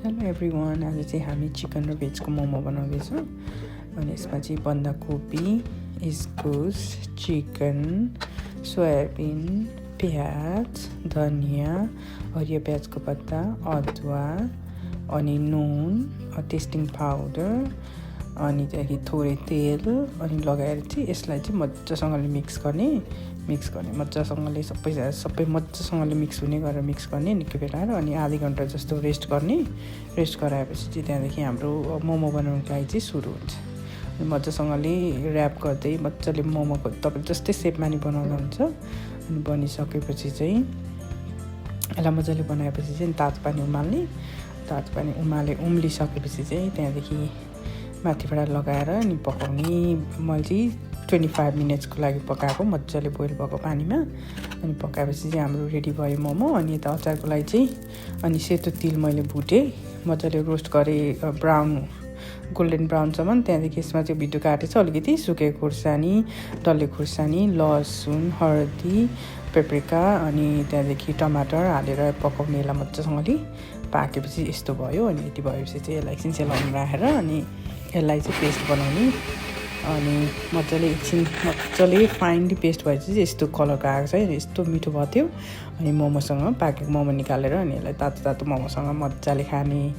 Hello everyone, आज चाहिँ हामी चिकन र भेजको मोमो बनाउँदैछौँ। अनि यसमा चाहिँ बन्दाकोपी, इस्कुस, चिकन, सोयाबिन, प्याज, धनियाँ, हरियो प्याजको पत्ता, अदुवा, अनि नुन, टेस्टिङ पाउडर, अनि त्यहाँदेखि थोरै तेल अनि लगाएर चाहिँ यसलाई चाहिँ मजासँगले मिक्स गर्ने मजासँगले सबै मजासँगले मिक्स हुने गरेर मिक्स गर्ने निकै बेलाएर अनि आधी घन्टा जस्तो रेस्ट गराएपछि चाहिँ त्यहाँदेखि हाम्रो मोमो बनाउनुको लागि चाहिँ सुरु हुन्छ। अनि मजासँगले ऱ्याप गर्दै मजाले मोमोको तपाईँ जस्तै सेपमा नि बनाउनु हुन्छ। अनि बनिसकेपछि चाहिँ यसलाई मजाले बनाएपछि चाहिँ तातो पानी उम्लिसकेपछि चाहिँ त्यहाँदेखि माथिबाट लगाएर अनि पकाउने। मैले चाहिँ 25 मिनट्सको लागि पकाएको मजाले बोइल भएको पानीमा। अनि पकाएपछि चाहिँ हाम्रो रेडी भयो मोमो। अनि यता अचारको लागि चाहिँ अनि सेतो तिल मैले भुटेँ, मजाले रोस्ट गरेँ गोल्डन ब्राउनसम्म। त्यहाँदेखि यसमा चाहिँ भिडियो काटेछ अलिकति सुकेको खुर्सानी, डल्ले खुर्सानी, लसुन, हर्दी, पेप्रिका अनि त्यहाँदेखि टमाटर हालेर पकाउने। यसलाई मजासँगले पाकेपछि यस्तो भयो। अनि यति भएपछि चाहिँ यसलाई एकछिन सेलाउनु राखेर अनि यसलाई चाहिँ पेस्ट बनाउने। अनि मजाले फाइनली पेस्ट भएपछि चाहिँ यस्तो कलरको आएको छ। यस्तो मिठो भयो थियो। अनि मोमोसँग पाकेको मोमो निकालेर अनि यसलाई तातो मोमोसँग मजाले खाने।